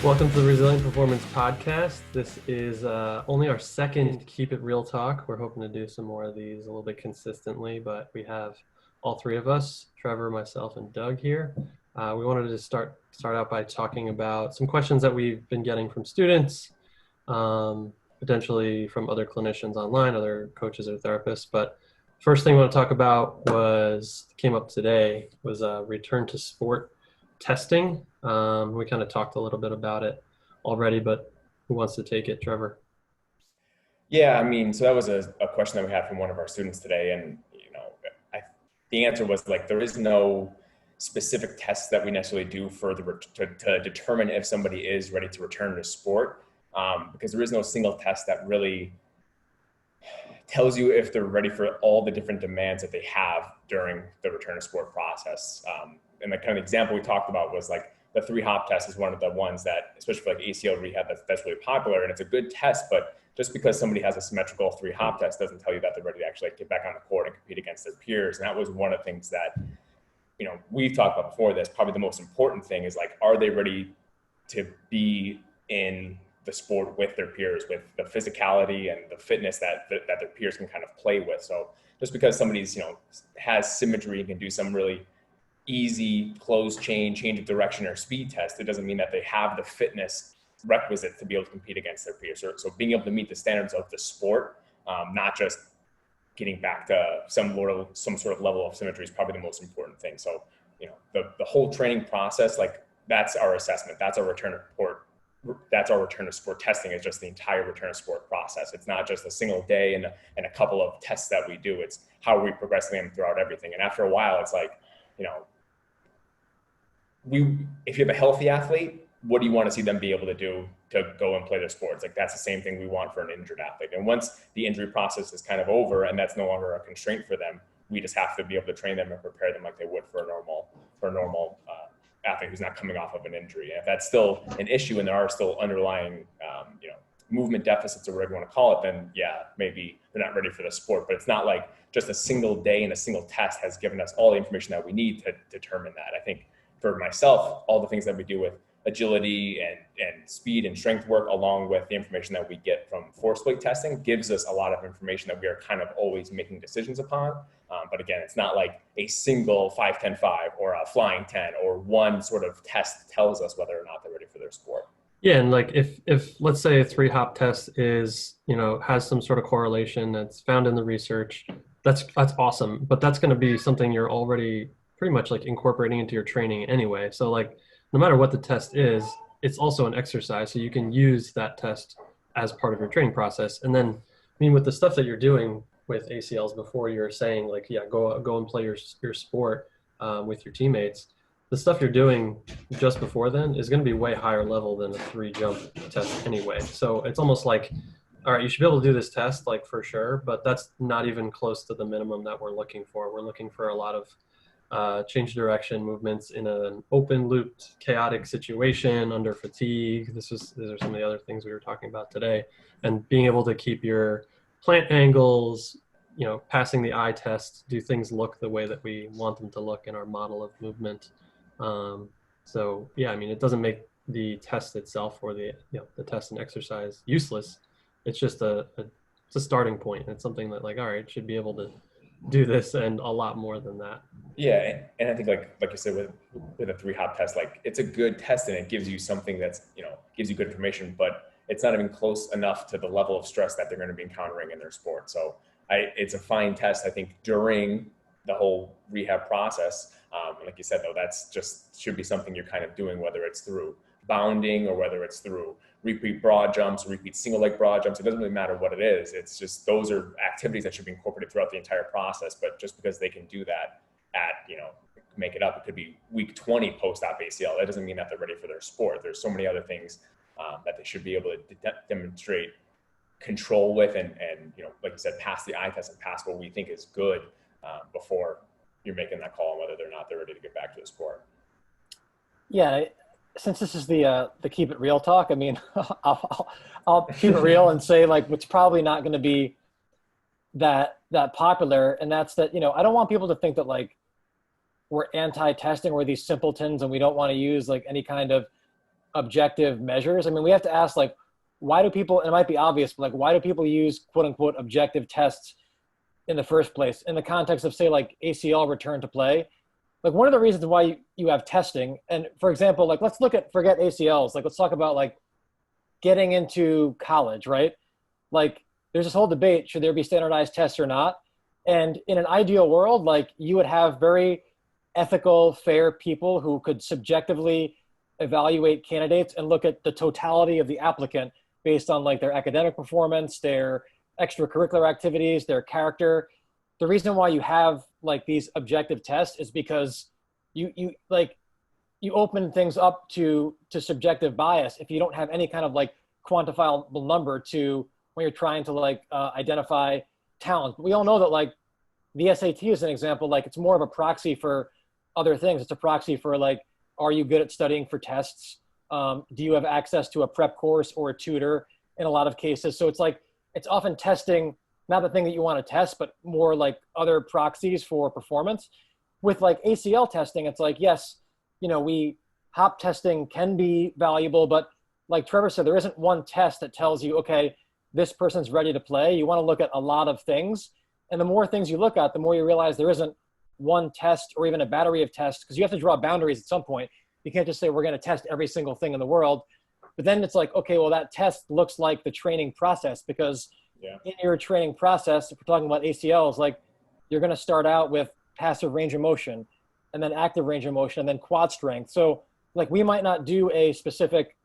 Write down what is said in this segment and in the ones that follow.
Welcome to the Resilient Performance Podcast. This is only our second Keep It Real talk. We're hoping to do some more of these a little bit consistently, but we have all three of us, Trevor, myself, and Doug here. We wanted to start out by talking about some questions that we've been getting from students, potentially from other clinicians online, other coaches or therapists. But first thing I want to talk about came up today was return to sport testing. We kind of talked a little bit about it already, but who wants to take it, Trevor? Yeah, so that was a question that we had from one of our students today. And, the answer was there is no specific tests that we necessarily do to determine if somebody is ready to return to sport, because there is no single test that really tells you if they're ready for all the different demands that they have during the return to sport process. And the kind of example we talked about was the 3-hop test is one of the ones that, especially for ACL rehab, that's really popular, and it's a good test. But just because somebody has a symmetrical 3-hop test doesn't tell you that they're ready to actually get back on the court and compete against their peers. And that was one of the things that, we've talked about before. That's probably the most important thing is are they ready to be in the sport with their peers, with the physicality and the fitness that their peers can kind of play with. So just because somebody's, has symmetry and can do some really easy closed change of direction or speed test, it doesn't mean that they have the fitness requisite to be able to compete against their peers. So being able to meet the standards of the sport, not just getting back to some sort of level of symmetry, is probably the most important thing. So, the whole training process, that's our assessment. That's our return to sport testing, is just the entire return to sport process. It's not just a single day and a couple of tests that we do. It's how we progressing them throughout everything. And after a while, it's if you have a healthy athlete, what do you want to see them be able to do to go and play their sports? That's the same thing we want for an injured athlete. And once the injury process is kind of over and that's no longer a constraint for them, we just have to be able to train them and prepare them like they would for a normal athlete who's not coming off of an injury. And if that's still an issue and there are still underlying, movement deficits or whatever you want to call it, then yeah, maybe they're not ready for the sport. But it's not like just a single day and a single test has given us all the information that we need to determine that. I think for myself, all the things that we do with agility and speed and strength work, along with the information that we get from force plate testing, gives us a lot of information that we are kind of always making decisions upon. But again, it's not like a single 5-10-5 or a flying 10 or one sort of test tells us whether or not they're ready for their sport. Yeah, and if let's say a 3-hop test is, has some sort of correlation that's found in the research, that's awesome. But that's going to be something you're already pretty much incorporating into your training anyway. So no matter what the test is, it's also an exercise. So you can use that test as part of your training process. And then, with the stuff that you're doing with ACLs before, you're saying go and play your sport with your teammates. The stuff you're doing just before then is going to be way higher level than a 3-jump test anyway. So it's almost all right, you should be able to do this test for sure, but that's not even close to the minimum that we're looking for. We're looking for a lot of change direction movements in an open looped chaotic situation under fatigue. These are some of the other things we were talking about today, and being able to keep your plant angles, passing the eye test, do things look the way that we want them to look in our model of movement. So yeah, it doesn't make the test itself or the test and exercise useless. It's just it's a starting point. It's something that all right, should be able to do this and a lot more than that. Yeah, and I think like you said with a 3-hop test, it's a good test and it gives you something that's gives you good information, but it's not even close enough to the level of stress that they're going to be encountering in their sport. So it's a fine test, I think, during the whole rehab process. Like you said, though, that's just should be something you're kind of doing, whether it's through bounding or whether it's through repeat broad jumps, repeat single leg broad jumps. It doesn't really matter what it is. It's just those are activities that should be incorporated throughout the entire process. But just because they can do that at, make it up, it could be week 20 post-op ACL. That doesn't mean that they're ready for their sport. There's so many other things that they should be able to demonstrate control with and like you said, pass the eye test and pass what we think is good before you're making that call on whether they're ready to get back to the sport. Yeah, since this is the Keep It Real talk, I'll keep it real and say it's probably not going to be that popular, and that's that I don't want people to think that we're anti-testing, we're these simpletons and we don't want to use any kind of objective measures. I mean, we have to ask, like, why do people, and it might be obvious, but like, why do people use quote unquote objective tests in the first place in the context of, say, like ACL return to play? Like, one of the reasons why you have testing, and for example, like, let's forget ACLs. Like, let's talk about like getting into college, right? Like, there's this whole debate, should there be standardized tests or not? And in an ideal world, like, you would have very ethical, fair people who could subjectively evaluate candidates and look at the totality of the applicant based on like their academic performance, their extracurricular activities, their character. The reason why you have like these objective tests is because you open things up to subjective bias if you don't have any kind of like quantifiable number to when you're trying to like identify talent. But we all know that like the SAT is an example, like it's more of a proxy for other things. It's a proxy for like, are you good at studying for tests? Do you have access to a prep course or a tutor in a lot of cases? So it's like, it's often testing, not the thing that you want to test, but more like other proxies for performance. With like ACL testing, it's like, yes, you know, hop testing can be valuable, but like Trevor said, there isn't one test that tells you, okay, this person's ready to play. You want to look at a lot of things. And the more things you look at, the more you realize there isn't one test or even a battery of tests, because you have to draw boundaries at some point. You can't just say we're going to test every single thing in the world. But then it's like, okay, well, that test looks like the training process, because in your training process, if we're talking about ACLs, like you're going to start out with passive range of motion and then active range of motion and then quad strength. So like we might not do a specific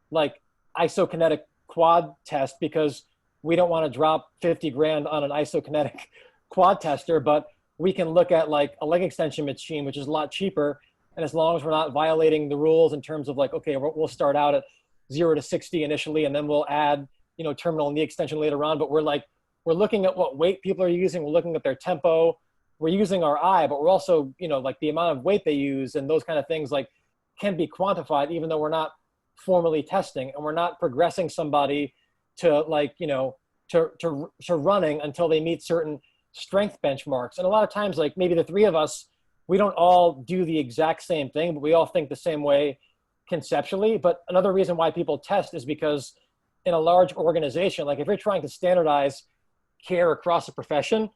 like isokinetic quad test because we don't want to drop 50 grand on an isokinetic quad tester, but we can look at like a leg extension machine, which is a lot cheaper. And as long as we're not violating the rules in terms of like, okay, we'll start out at 0 to 60 initially, and then we'll add, you know, terminal knee extension later on. But we're looking at what weight people are using. We're looking at their tempo. We're using our eye, but we're also, you know, like the amount of weight they use and those kind of things like can be quantified, even though we're not formally testing, and we're not progressing somebody to like, you know, to running until they meet certain strength benchmarks. And a lot of times, like maybe the three of us, we don't all do the exact same thing, but we all think the same way conceptually. But another reason why people test is because in a large organization, like if you're trying to standardize care across a profession,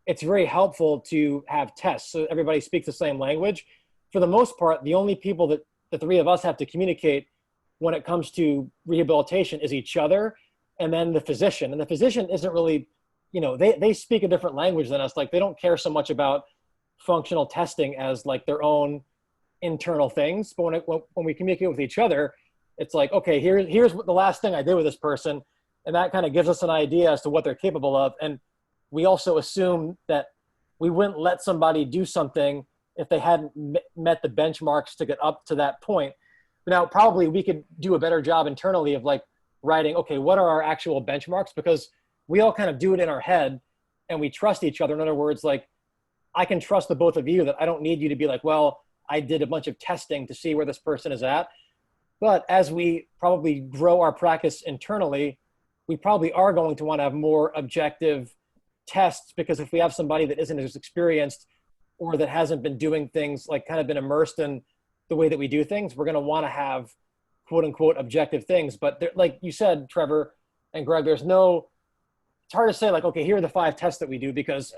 it's very helpful to have tests so everybody speaks the same language. For the most part, the only people that the three of us have to communicate when it comes to rehabilitation is each other and then the physician. And the physician isn't really, you know, they speak a different language than us. Like they don't care so much about functional testing as like their own internal things. But when we communicate with each other, it's like, okay, here's what the last thing I did with this person. And that kind of gives us an idea as to what they're capable of. And we also assume that we wouldn't let somebody do something if they hadn't met the benchmarks to get up to that point. Now, probably we could do a better job internally of like writing, okay, what are our actual benchmarks? Because we all kind of do it in our head and we trust each other. In other words, like I can trust the both of you that I don't need you to be like, well, I did a bunch of testing to see where this person is at. But as we probably grow our practice internally, we probably are going to want to have more objective tests, because if we have somebody that isn't as experienced or that hasn't been doing things, like kind of been immersed in the way that we do things, we're going to want to have quote unquote objective things. But like you said, Trevor and Greg, it's hard to say like, okay, here are the 5 tests that we do, because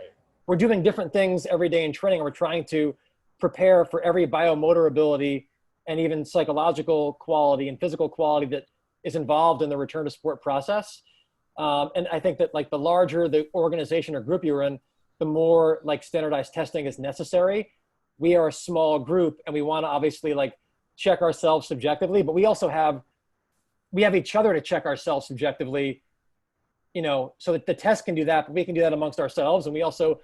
we're doing different things every day in training. We're trying to prepare for every biomotor ability and even psychological quality and physical quality that is involved in the return to sport process. And I think that like the larger the organization or group you're in, the more like standardized testing is necessary. We are a small group and we want to obviously like check ourselves subjectively, but we have each other to check ourselves subjectively, you know, so that the test can do that, but we can do that amongst ourselves. And we also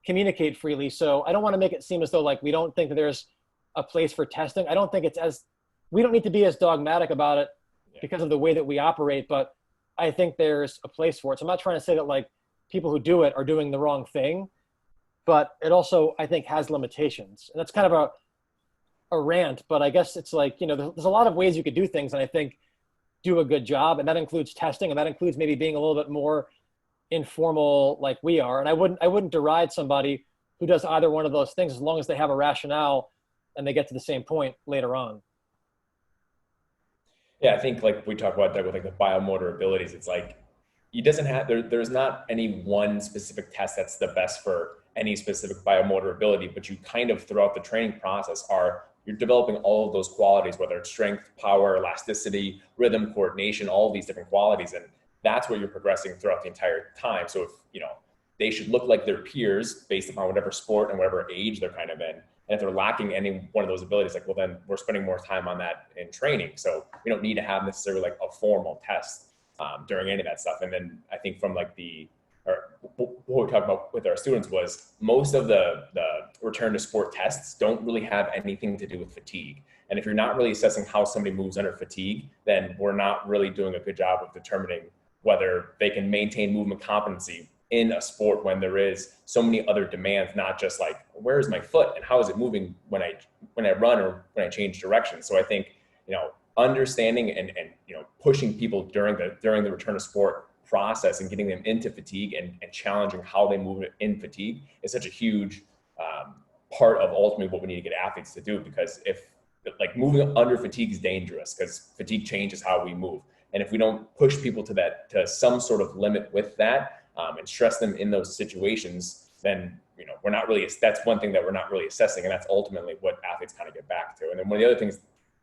communicate freely. So I don't want to make it seem as though like we don't think that there's a place for testing. I don't think we don't need to be as dogmatic about it because of the way that we operate, but I think there's a place for it. So I'm not trying to say that like people who do it are doing the wrong thing, but it also, I think, has limitations. And that's kind of a rant, but I guess it's like, you know, there's a lot of ways you could do things and I think do a good job. And that includes testing, and that includes maybe being a little bit more informal like we are. And I wouldn't deride somebody who does either one of those things as long as they have a rationale and they get to the same point later on. Yeah, I think like we talk about that with like the biomotor abilities, it's like he doesn't have there's not any one specific test that's the best for any specific biomotor ability, but you kind of throughout the training process are you're developing all of those qualities, whether it's strength, power, elasticity, rhythm, coordination, all of these different qualities. And that's where you're progressing throughout the entire time. So if, you know, they should look like their peers based upon whatever sport and whatever age they're kind of in. And if they're lacking any one of those abilities, like, well, then we're spending more time on that in training. So we don't need to have necessarily like a formal test during any of that stuff. And then I think from like or what we talked about with our students was most of the return to sport tests don't really have anything to do with fatigue. And if you're not really assessing how somebody moves under fatigue, then we're not really doing a good job of determining whether they can maintain movement competency in a sport when there is so many other demands, not just like, where is my foot and how is it moving when I run or when I change direction. So I think, you know, understanding and you know, pushing people during the return to sport process and getting them into fatigue and challenging how they move in fatigue is such a huge part of ultimately what we need to get athletes to do. Because if like moving under fatigue is dangerous because fatigue changes how we move. And if we don't push people to some sort of limit with that and stress them in those situations, then, you know, we're not really, that's one thing that we're not really assessing. And that's ultimately what athletes kind of get back to. And then one of the other things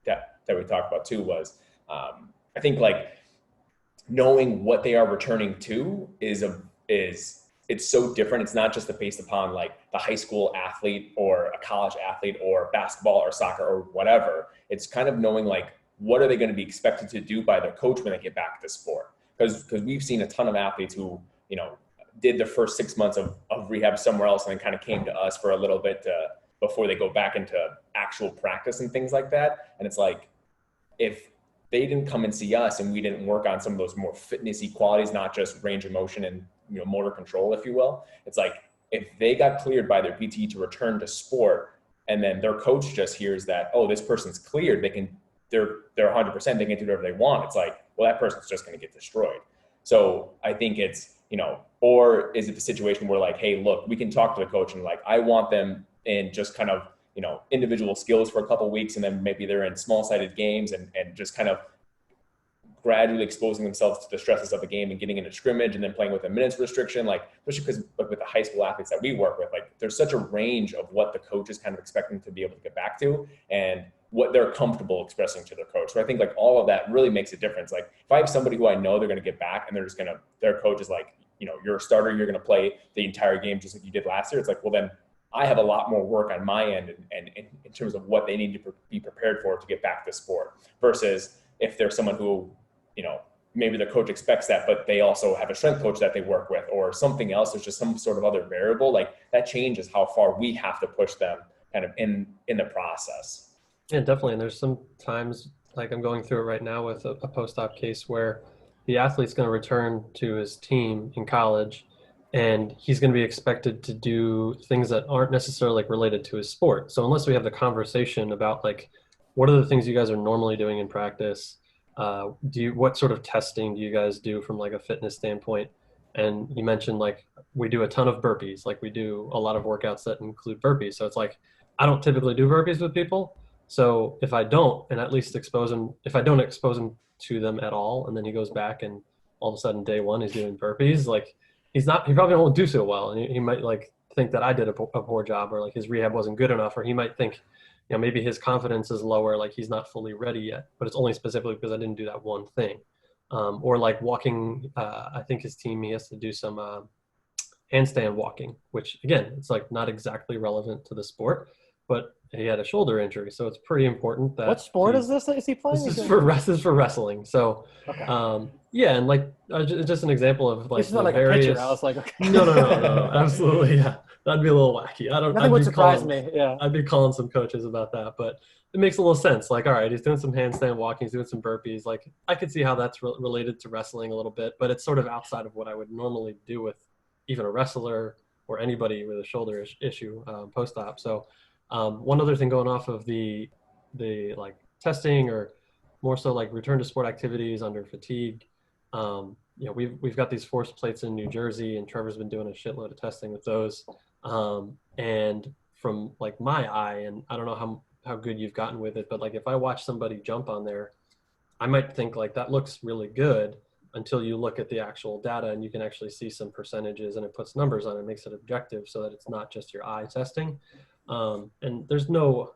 that we talked about too was I think like knowing what they are returning to is it's so different. It's not just based upon like the high school athlete or a college athlete or basketball or soccer or whatever. It's kind of knowing like, what are they going to be expected to do by their coach when they get back to sport? Because we've seen a ton of athletes who, you know, did the first 6 months of rehab somewhere else and then kind of came to us for a little bit before they go back into actual practice and things like that. And it's like, if they didn't come and see us and we didn't work on some of those more fitnessy qualities, not just range of motion and, you know, motor control, if you will, it's like if they got cleared by their PT to return to sport and then their coach just hears that, oh, this person's cleared, they're 100%, they can do whatever they want. It's like, well, that person's just going to get destroyed. So I think it's, you know, or is it the situation where like, hey, look, we can talk to the coach and like, I want them in just kind of, you know, individual skills for a couple of weeks, and then maybe they're in small-sided games and just kind of gradually exposing themselves to the stresses of the game and getting into scrimmage and then playing with a minutes restriction, like, especially because like, with the high school athletes that we work with, like there's such a range of what the coach is kind of expecting to be able to get back to and what they're comfortable expressing to their coach. So I think like all of that really makes a difference. Like if I have somebody who I know they're going to get back and their coach is like, you know, you're a starter, you're going to play the entire game just like you did last year. It's like, well, then I have a lot more work on my end and in terms of what they need to be prepared for to get back to sport versus if there's someone who, you know, maybe their coach expects that, but they also have a strength coach that they work with or something else. There's just some sort of other variable like that changes how far we have to push them kind of in the process. Yeah, definitely. And there's some times like I'm going through it right now with a post-op case where the athlete's going to return to his team in college and he's going to be expected to do things that aren't necessarily like related to his sport. So unless we have the conversation about like, what are the things you guys are normally doing in practice? What sort of testing do you guys do from like a fitness standpoint? And you mentioned like we do a ton of burpees, like we do a lot of workouts that include burpees. So it's like, I don't typically do burpees with people. So if I don't, and at least if I don't expose him to them at all, and then he goes back and all of a sudden day one he's doing burpees, like he probably won't do so well. And he might like think that I did a poor job or like his rehab wasn't good enough, or he might think, you know, maybe his confidence is lower, like he's not fully ready yet, but it's only specifically because I didn't do that one thing. Or like walking, I think his team, he has to do some handstand walking, which again, it's like not exactly relevant to the sport, but he had a shoulder injury, so it's pretty important that. What sport is this? Is he playing? This is for wrestling. So, okay. yeah, and like just an example of like This is not like various. a pitcher. I was like, okay. No, absolutely, yeah, that'd be a little wacky. Nothing would surprise me. Yeah, I'd be calling some coaches about that, but it makes a little sense. Like, all right, he's doing some handstand walking, he's doing some burpees. Like, I could see how that's related to wrestling a little bit, but it's sort of outside of what I would normally do with even a wrestler or anybody with a shoulder issue post-op. So. One other thing going off of the like testing or more so like return to sport activities under fatigue. You know, we've got these force plates in New Jersey, and Trevor's been doing a shitload of testing with those. And from like my eye, and I don't know how good you've gotten with it, but like if I watch somebody jump on there, I might think like that looks really good until you look at the actual data and you can actually see some percentages and it puts numbers on it, makes it objective so that it's not just your eye testing. And there's no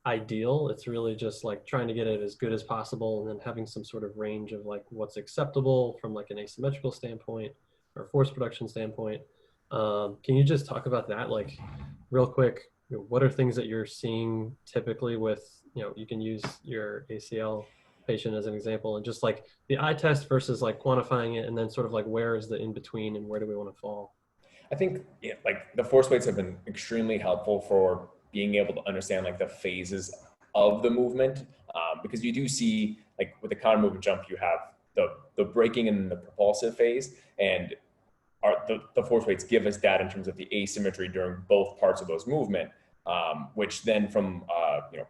ideal. It's really just like trying to get it as good as possible and then having some sort of range of like what's acceptable from like an asymmetrical standpoint or force production standpoint. Can you just talk about that like real quick? What are things that you're seeing typically with, you can use your ACL patient as an example and just like the eye test versus like quantifying it and then sort of like where is the in between and where do we want to fall? I think like the force weights have been extremely helpful for being able to understand like the phases of the movement, because you do see like with the counter movement jump, you have the braking and the propulsive phase, and the force weights give us data in terms of the asymmetry during both parts of those movement, which then from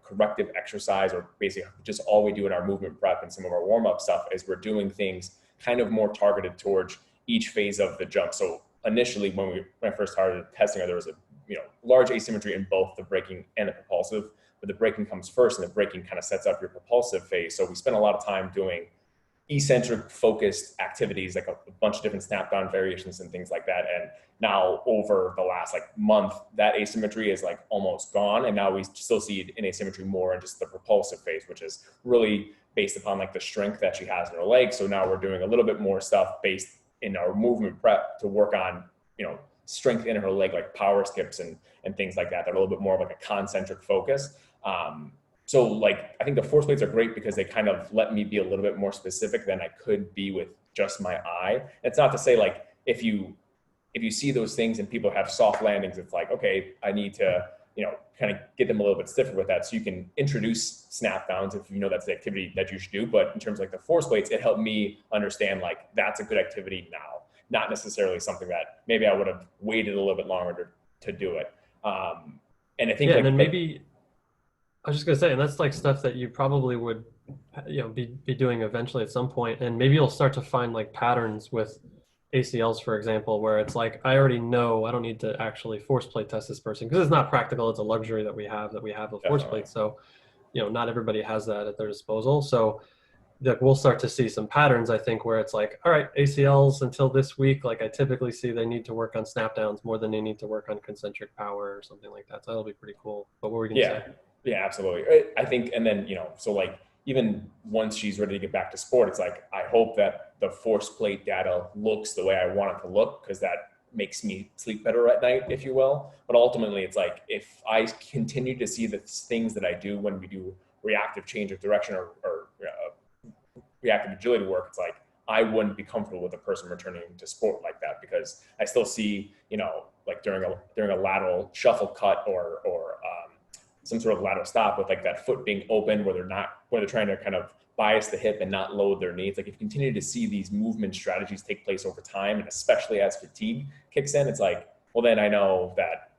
corrective exercise or basically just all we do in our movement prep and some of our warm up stuff is we're doing things kind of more targeted towards each phase of the jump. So initially, when I first started testing, there was a large asymmetry in both the braking and the propulsive, but the braking comes first, and the braking kind of sets up your propulsive phase. So we spent a lot of time doing eccentric focused activities, like a bunch of different snap down variations and things like that. And now over the last like month, that asymmetry is like almost gone. And now we still see an asymmetry more in just the propulsive phase, which is really based upon like the strength that she has in her leg. So now we're doing a little bit more stuff based in our movement prep to work on, strength in her leg, like power skips and things like that. They're a little bit more of like a concentric focus. So like, I think the force weights are great because they kind of let me be a little bit more specific than I could be with just my eye. It's not to say like, if you see those things and people have soft landings, it's like, okay, I need to, kind of get them a little bit stiffer with that. So you can introduce snap downs if that's the activity that you should do. But in terms of like the force weights, it helped me understand like that's a good activity now, not necessarily something that maybe I would have waited a little bit longer to do it. And I think Yeah, like, and then maybe I was just gonna say, and that's like stuff that you probably would, be doing eventually at some point, and maybe you'll start to find like patterns with ACLs, for example, where it's like I already know I don't need to actually force plate test this person because it's not practical. It's a luxury that we have a force definitely. plate. So, not everybody has that at their disposal. So like we'll start to see some patterns, I think, where it's like, all right, ACLs until this week, like I typically see they need to work on snap downs more than they need to work on concentric power or something like that. So that'll be pretty cool. But what were we gonna Yeah, say? yeah, absolutely. I think, and then, so like even once she's ready to get back to sport, it's like, I hope that the force plate data looks the way I want it to look, because that makes me sleep better at night, if you will. But ultimately, it's like, if I continue to see the things that I do when we do reactive change of direction or reactive agility work, it's like, I wouldn't be comfortable with a person returning to sport like that, because I still see, like during a lateral shuffle cut or some sort of lateral stop with like that foot being open where they're trying to kind of bias the hip and not load their knee. It's like if you continue to see these movement strategies take place over time, and especially as fatigue kicks in, it's like, well, then I know that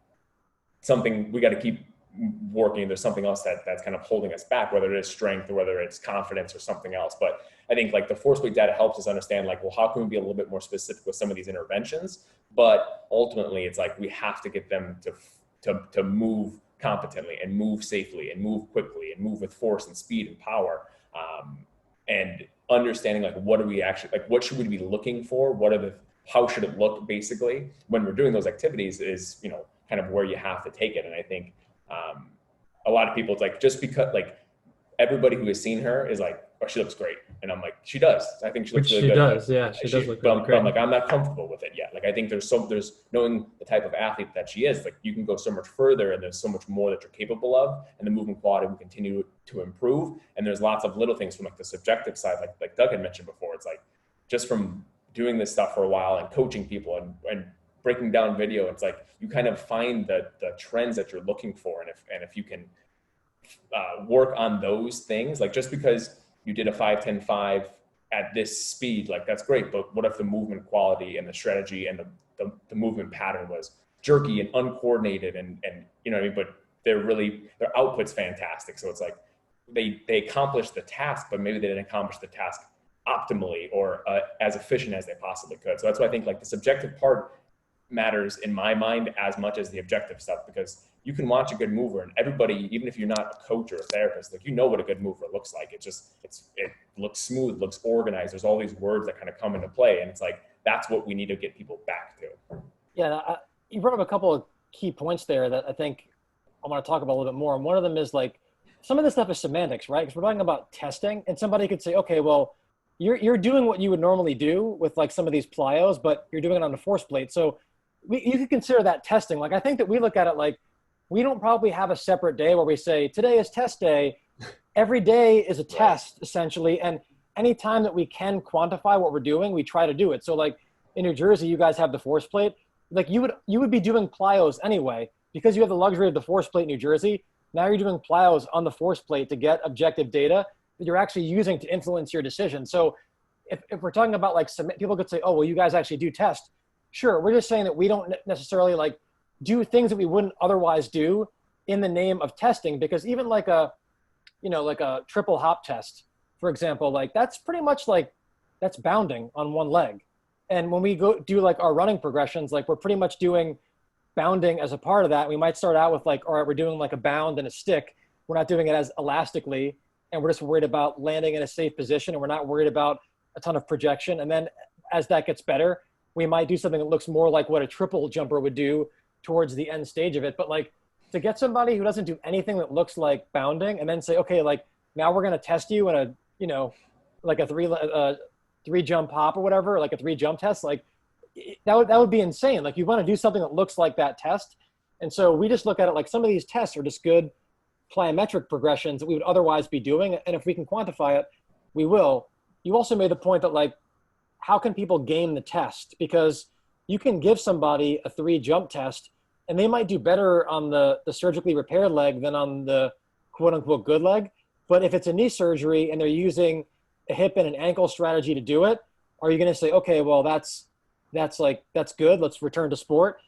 something we got to keep working. There's something else that's kind of holding us back, whether it is strength or whether it's confidence or something else. But I think like the force weight data helps us understand like, well, how can we be a little bit more specific with some of these interventions? But ultimately, it's like we have to get them to move competently and move safely and move quickly and move with force and speed and power, and understanding like what are we actually like, what should we be looking for, how should it look basically when we're doing those activities is kind of where you have to take it. And I think a lot of people, it's like, just because like everybody who has seen her is like, oh, she looks great, and I'm like, she does. I think she looks Which really she good. does, yeah, she does look really But great. I'm like, I'm not comfortable with it yet. Like I think there's knowing the type of athlete that she is, like you can go so much further, and there's so much more that you're capable of, and the movement quality will continue to improve. And there's lots of little things from like the subjective side, like Doug had mentioned before. It's like just from doing this stuff for a while and coaching people and breaking down video, it's like you kind of find the trends that you're looking for, and if you can work on those things, like just because you did a 5-10-5 at this speed, like that's great, but what if the movement quality and the strategy and the movement pattern was jerky and uncoordinated, and you know what I mean? But their output's fantastic. So it's like they accomplished the task, but maybe they didn't accomplish the task optimally or as efficient as they possibly could. So that's why I think like the subjective part matters in my mind as much as the objective stuff, because you can watch a good mover and everybody, even if you're not a coach or a therapist, like, you know what a good mover looks like. It looks smooth, looks organized. There's all these words that kind of come into play. And it's like, that's what we need to get people back to. Yeah, you brought up a couple of key points there that I think I want to talk about a little bit more. And one of them is like, some of this stuff is semantics, right? Because we're talking about testing, and somebody could say, okay, well, you're doing what you would normally do with like some of these plyos, but you're doing it on a force plate. So you could consider that testing. Like, I think that we look at it like, we don't probably have a separate day where we say, today is test day. Every day is a test, essentially. And any time that we can quantify what we're doing, we try to do it. So like in New Jersey, you guys have the force plate. Like you would be doing plyos anyway, because you have the luxury of the force plate in New Jersey. Now you're doing plyos on the force plate to get objective data that you're actually using to influence your decision. So if we're talking about like some people could say, oh, well, you guys actually do test. Sure. We're just saying that we don't necessarily like do things that we wouldn't otherwise do in the name of testing, because even like a triple hop test, for example, like that's pretty much like that's bounding on one leg. And when we go do like our running progressions, like we're pretty much doing bounding as a part of that. We might start out with like, all right, we're doing like a bound and a stick. We're not doing it as elastically, and we're just worried about landing in a safe position, and we're not worried about a ton of projection. And then as that gets better, we might do something that looks more like what a triple jumper would do towards the end stage of it. But like, to get somebody who doesn't do anything that looks like bounding and then say, okay, like now we're going to test you in a, like a three jump hop or whatever, like a 3 jump test, like that would be insane. Like you want to do something that looks like that test. And so we just look at it like some of these tests are just good plyometric progressions that we would otherwise be doing. And if we can quantify it, we will. You also made the point that like, how can people game the test? Because you can give somebody a 3 jump test and they might do better on the surgically repaired leg than on the quote unquote good leg. But if it's a knee surgery and they're using a hip and an ankle strategy to do it, are you going to say, okay, well, that's good. Let's return to sport.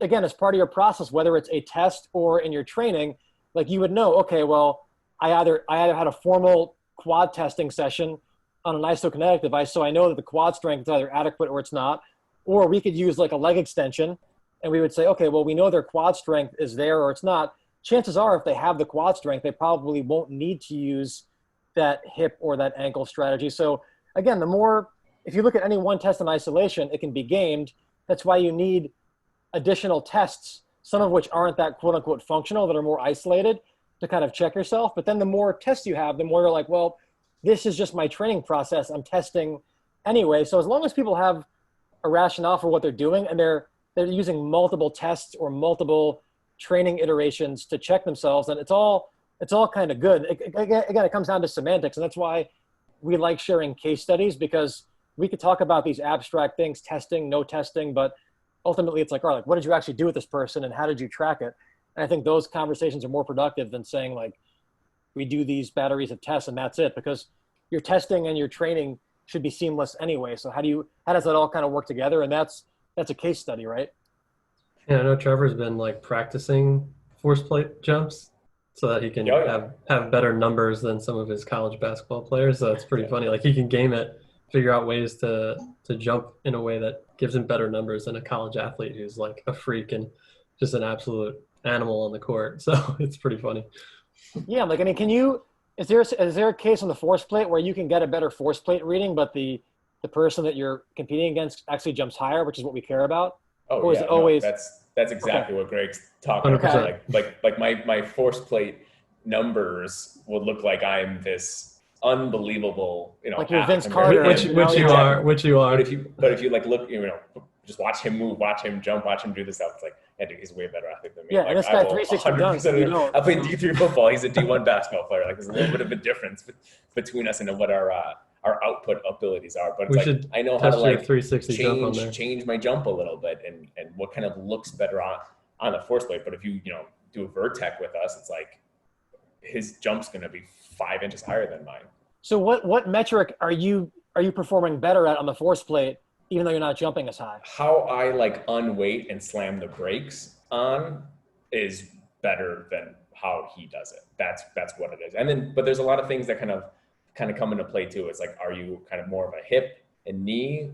Again, as part of your process, whether it's a test or in your training, like you would know, okay, well, I either had a formal quad testing session on an isokinetic device, so I know that the quad strength is either adequate or it's not. Or we could use like a leg extension, and we would say, okay, well, we know their quad strength is there or it's not. Chances are, if they have the quad strength, they probably won't need to use that hip or that ankle strategy. So again, if you look at any one test in isolation, it can be gamed. That's why you need additional tests, some of which aren't that quote unquote functional, that are more isolated to kind of check yourself. But then the more tests you have, the more you're like, well, this is just my training process. I'm testing anyway. So as long as people have a rationale for what they're doing and they're using multiple tests or multiple training iterations to check themselves, and it's all kind of good. Again, it comes down to semantics, and that's why we like sharing case studies, because we could talk about these abstract things, testing, no testing, but ultimately it's like, all right, like, what did you actually do with this person and how did you track it? And I think those conversations are more productive than saying like, we do these batteries of tests and that's it, because your testing and your training should be seamless anyway. So how does that all kind of work together? And that's a case study, right? Yeah, I know Trevor's been like practicing force plate jumps so that he can have better numbers than some of his college basketball players. So it's pretty funny. Like he can game it, figure out ways to jump in a way that gives him better numbers than a college athlete who's like a freak and just an absolute animal on the court. So it's pretty funny. Yeah, like, I mean, is there a case on the force plate where you can get a better force plate reading, but the person that you're competing against actually jumps higher, which is what we care about? Oh, or is it always that's exactly what Greg's talking about. Like my force plate numbers would look like I'm this unbelievable, like you're Vince Carter, which you are. But if you like look, just watch him move, watch him jump, watch him do this stuff. It's like, yeah, dude, he's a way better athlete than me. Yeah, like, and this guy 360 dunks. I played D3 football. He's a D1 basketball player. Like there's a little bit of a difference between us and what our output abilities are. But it's I know how to like 360 change my jump a little bit and what kind of looks better on the force plate. But if you do a Vertec with us, it's like his jump's going to be 5 inches higher than mine. So what metric are you performing better at on the force plate, even though you're not jumping as high? How I like unweight and slam the brakes on is better than how he does it. That's what it is. And then, but there's a lot of things that kind of come into play too. It's like, are you kind of more of a hip and knee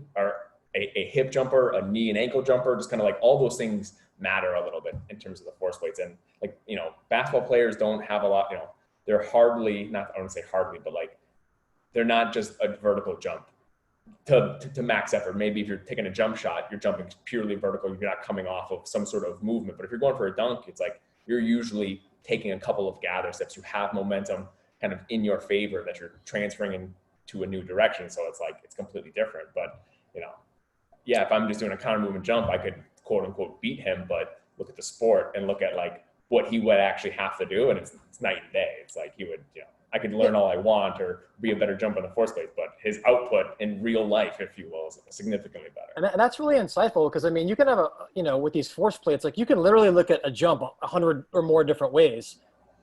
a hip jumper, a knee and ankle jumper, just kind of like all those things matter a little bit in terms of the force plates. And like, basketball players don't have a lot, they're hardly, not, I don't say hardly, but like, they're not just a vertical jump to max effort. Maybe if you're taking a jump shot, you're jumping purely vertical. You're not coming off of some sort of movement. But if you're going for a dunk, it's like you're usually taking a couple of gather steps. You have momentum kind of in your favor that you're transferring into a new direction. So it's like, it's completely different. But, yeah, if I'm just doing a counter movement jump, I could quote unquote beat him, but look at the sport and look at like what he would actually have to do. And it's night and day. It's like he would, I could learn all I want or be a better jumper in the force plate, but his output in real life, if you will, is significantly better. And that's really insightful because, I mean, you can have with these force plates, like you can literally look at a jump 100 or more different ways.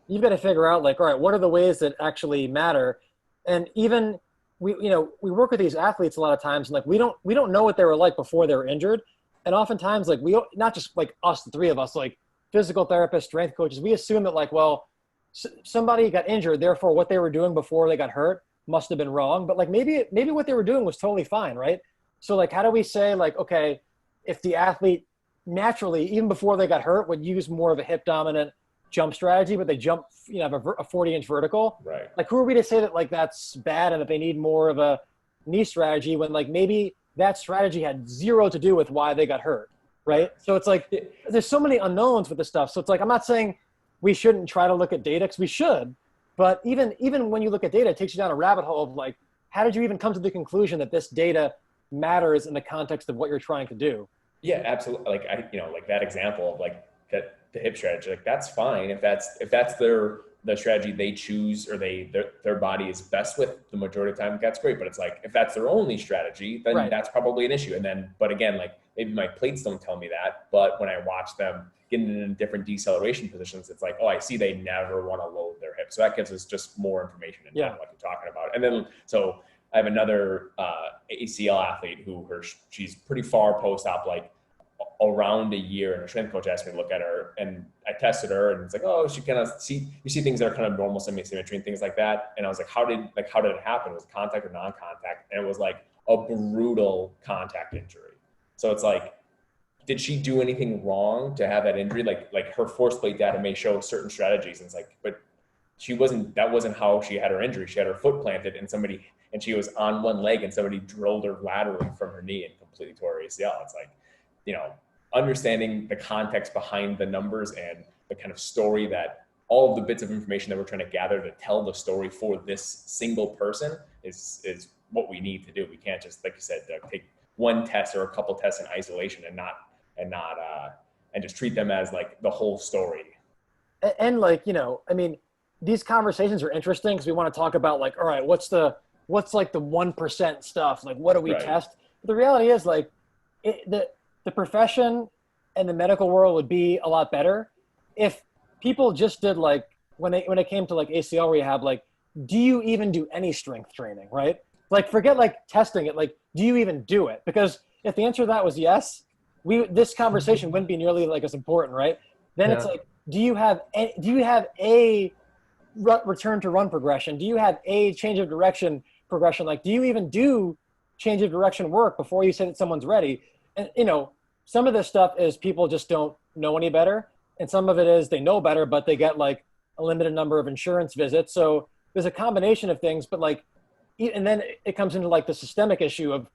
You've got to figure out like, all right, what are the ways that actually matter? And even we work with these athletes a lot of times and like, we don't know what they were like before they were injured. And oftentimes like not just like us, the three of us, like physical therapists, strength coaches, we assume that like, well, somebody got injured, therefore what they were doing before they got hurt must have been wrong. But like maybe what they were doing was totally fine, right? So like, how do we say like, okay, if the athlete naturally, even before they got hurt, would use more of a hip dominant jump strategy, but they jump, have a 40-inch vertical, right? Like who are we to say that like that's bad and that they need more of a knee strategy when like maybe that strategy had zero to do with why they got hurt, right? So it's like, there's so many unknowns with this stuff. So it's like, I'm not saying we shouldn't try to look at data because we should, but even when you look at data, it takes you down a rabbit hole of like, how did you even come to the conclusion that this data matters in the context of what you're trying to do? Yeah, absolutely. Like like that example of like that the hip strategy, like that's fine if that's the strategy they choose or their body is best with the majority of the time, that's great. But it's like if that's their only strategy, then right. That's probably an issue. And then, but again, like maybe my plates don't tell me that, but when I watch them getting in different deceleration positions, it's like, oh, I see they never want to load their hips. So that gives us just more information into what you're talking about. And then, so I have another ACL athlete she's pretty far post-op, like around a year, and her strength coach asked me to look at her, and I tested her, and it's like, oh, she kind of you see things that are kind of normal symmetry and things like that. And I was like, how did it happen? Was it contact or non-contact? And it was like a brutal contact injury. So it's like, did she do anything wrong to have that injury? Like her force plate data may show certain strategies, and it's like, but that wasn't how she had her injury. She had her foot planted and she was on one leg and somebody drilled her laterally from her knee and completely tore her ACL. It's like, understanding the context behind the numbers and the kind of story that all of the bits of information that we're trying to gather to tell the story for this single person is what we need to do. We can't just, like you said, take one test or a couple tests in isolation and just treat them as like the whole story. And like, I mean, these conversations are interesting because we want to talk about like, all right, what's like the 1% stuff? Like, what do we test? But the reality is like the profession and the medical world would be a lot better if people just did like, when it came to like ACL rehab, like, do you even do any strength training, right? Like, forget like testing it. Like, do you even do it? Because if the answer to that was yes, this conversation wouldn't be nearly like as important, right? Then it's like, do you have a return to run progression? Do you have a change of direction progression? Like, do you even do change of direction work before you say that someone's ready? And, some of this stuff is people just don't know any better. And some of it is they know better, but they get like a limited number of insurance visits. So there's a combination of things, but like, and then it comes into like the systemic issue of,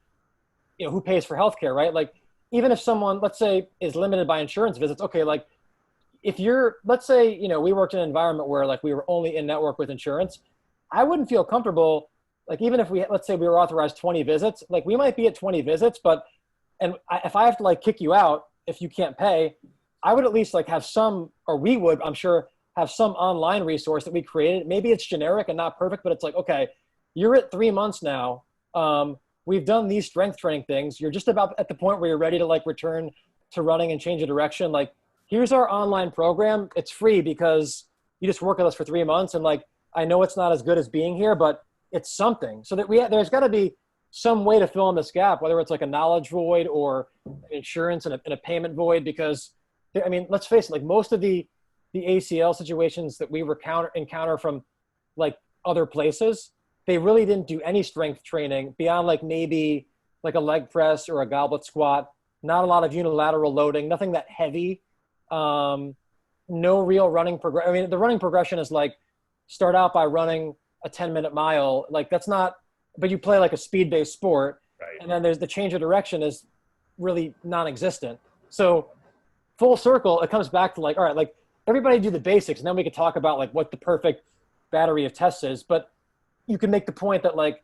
who pays for healthcare, right? Like, even if someone, let's say, is limited by insurance visits, okay, like if let's say, we worked in an environment where like we were only in network with insurance, I wouldn't feel comfortable. Like, even if let's say we were authorized 20 visits, like we might be at 20 visits, but if I have to like kick you out, if you can't pay, I would at least like have some, or we would, I'm sure, have some online resource that we created. Maybe it's generic and not perfect, but it's like, okay, you're at 3 months now. We've done these strength training things. You're just about at the point where you're ready to like return to running and change of direction. Like, here's our online program. It's free because you just work with us for 3 months. And like, I know it's not as good as being here, but it's something. So that there's got to be some way to fill in this gap, whether it's like a knowledge void or insurance and a payment void, because I mean, let's face it, like most of the ACL situations that we encounter from like other places, they really didn't do any strength training beyond like maybe like a leg press or a goblet squat. Not a lot of unilateral loading, nothing that heavy. No real running progression. I mean, the running progression is like start out by running a 10-minute mile. Like that's not, but you play like a speed-based sport. Right. And then there's the change of direction is really non-existent. So full circle, it comes back to like, all right, like everybody do the basics. And then we could talk about like what the perfect battery of tests is. But you can make the point that like,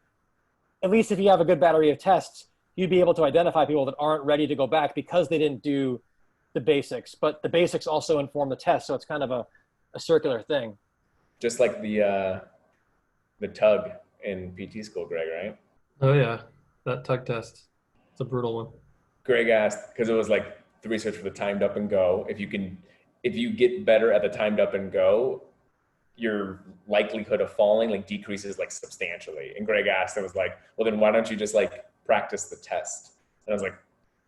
at least if you have a good battery of tests, you'd be able to identify people that aren't ready to go back because they didn't do the basics, but the basics also inform the test. So it's kind of a circular thing. Just like the tug in PT school, Greg, right? Oh yeah, that tug test. It's a brutal one. Greg asked, because it was like the research for the timed up and go. If you get better at the timed up and go, your likelihood of falling like decreases like substantially. And Greg asked, it was like, well, then why don't you just like practice the test? And I was like,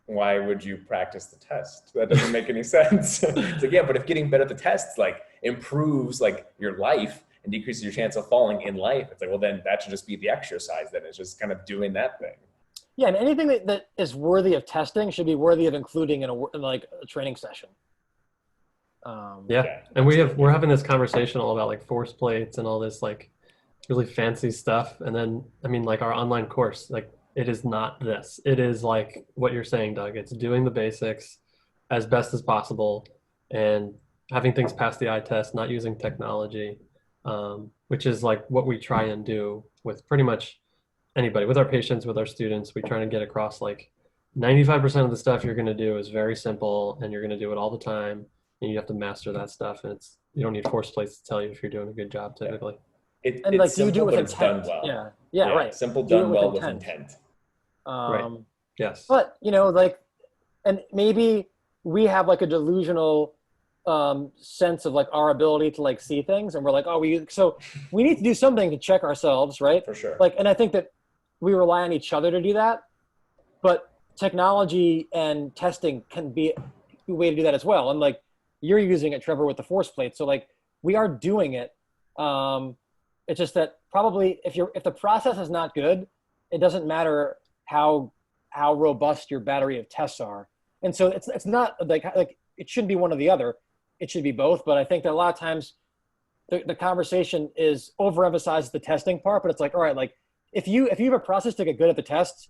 why would you practice the test? That doesn't make any sense. It's like, yeah, but if getting better at the tests like improves like your life and decreases your chance of falling in life, it's like, well, then that should just be the exercise. Then it's just kind of doing that thing. Yeah, and anything that is worthy of testing should be worthy of including in like a training session. Yeah, and we're having this conversation all about like force plates and all this like really fancy stuff. And then, I mean, like our online course, like it is not this. It is like what you're saying, Doug. It's doing the basics as best as possible and having things pass the eye test, not using technology, which is like what we try and do with pretty much anybody, with our patients, with our students. We try to get across like 95% of the stuff you're going to do is very simple and you're going to do it all the time. And you have to master that stuff. And you don't need force plates to tell you if you're doing a good job typically. And It's like, simple, do you do it but with it's done intent? well. Yeah, right. Simple, Do it done with well with intent. intent. Right. Yes. But like, and maybe we have like a delusional sense of like our ability to like see things, and we're like, so we need to do something to check ourselves, right? For sure. Like, and I think that we rely on each other to do that, but technology and testing can be a way to do that as well. And like you're using it, Trevor, with the force plate, so like we are doing it. It's just that probably if the process is not good, it doesn't matter how robust your battery of tests are. And so it's not like it shouldn't be one or the other. It should be both. But I think that a lot of times the conversation is overemphasizes the testing part, but it's like, all right, like if you have a process to get good at the tests,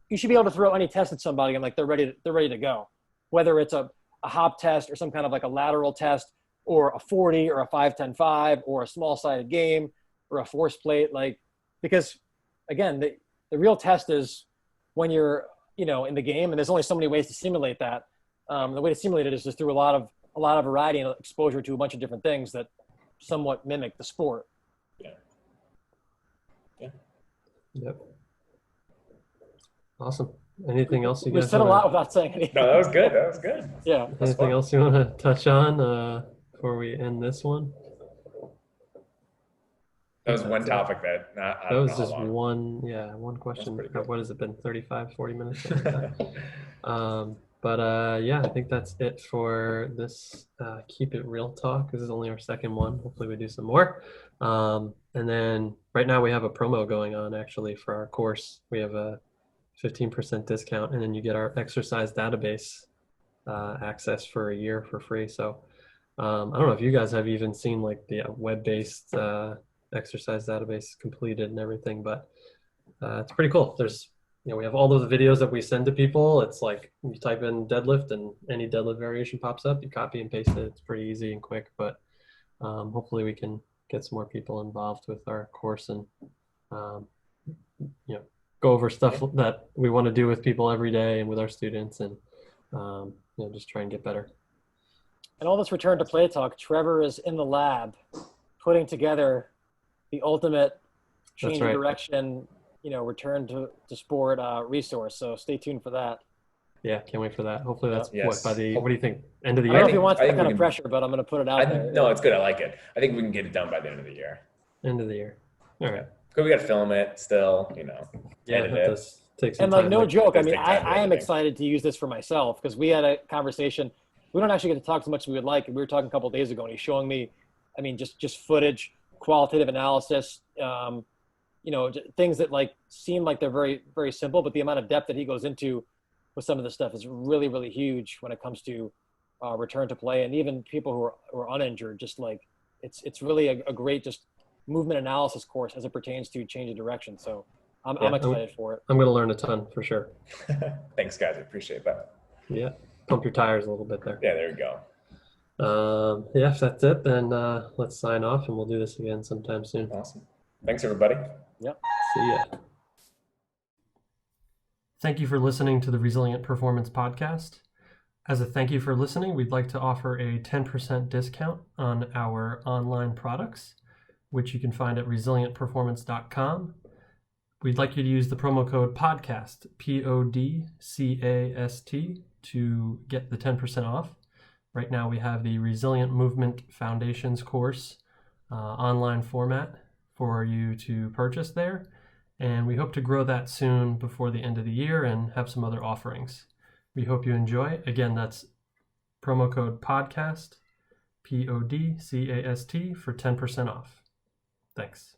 you should be able to throw any test at somebody and like they're ready to go. Whether it's a hop test or some kind of like a lateral test or a 40 or a 5-10-5 or a small sided game or a force plate, like, because again, the real test is when you're, in the game, and there's only so many ways to simulate that. The way to simulate it is just through a lot of variety and exposure to a bunch of different things that somewhat mimic the sport. Yeah. Yep. Awesome. Anything else you We guys said a wanna- lot without saying anything. No, that was good. That was good. Yeah. Anything else you want to touch on before we end this one? That was one topic that I That don't was know just how long. one question. pretty good. What has it been? 35, 40 minutes? Something like that. But yeah, I think that's it for this Keep It Real talk. This is only our second one. Hopefully we do some more. And then right now we have a promo going on actually for our course. We have a 15% discount, and then you get our exercise database access for a year for free. So I don't know if you guys have even seen like the web-based exercise database completed and everything, but it's pretty cool. There's, we have all those videos that we send to people. It's like you type in deadlift and any deadlift variation pops up, you copy and paste it. It's pretty easy and quick, but hopefully we can get some more people involved with our course and go over stuff that we want to do with people every day and with our students, and just try and get better. And all this return to play talk, Trevor is in the lab putting together the ultimate change of direction, return to sport resource. So stay tuned for that. Yeah, can't wait for that. Hopefully that's Yes. what do you think? End of the I don't know year? if he wants I that think kind we of can- pressure, but I'm going to put it out there. No, it's good. I like it. I think we can get it done by the end of the year. End of the year. All right. Because we got to film it still, Yeah, edit that it. does take some And like, time. no joke. I does mean, take time I am editing. excited to use this for myself because we had a conversation. We don't actually get to talk as much as we would like. We were talking a couple of days ago, and he's showing me, just footage, qualitative analysis, things that like seem like they're very, very simple, but the amount of depth that he goes into with some of this stuff is really, really huge when it comes to return to play, and even people who are uninjured. Just like it's really a great just movement analysis course as it pertains to change of direction. So I'm excited for it. I'm going to learn a ton for sure. Thanks, guys. I appreciate that. Yeah. Pump your tires a little bit there. Yeah, there you go. Yeah, if that's it, then let's sign off and we'll do this again sometime soon. Awesome. Thanks, everybody. Yep. See ya. Thank you for listening to the Resilient Performance Podcast. As a thank you for listening, we'd like to offer a 10% discount on our online products, which you can find at resilientperformance.com. We'd like you to use the promo code PODCAST, PODCAST, to get the 10% off. Right now we have the Resilient Movement Foundations course online format for you to purchase there. And we hope to grow that soon before the end of the year and have some other offerings. We hope you enjoy. Again, that's promo code PODCAST, PODCAST, for 10% off. Thanks.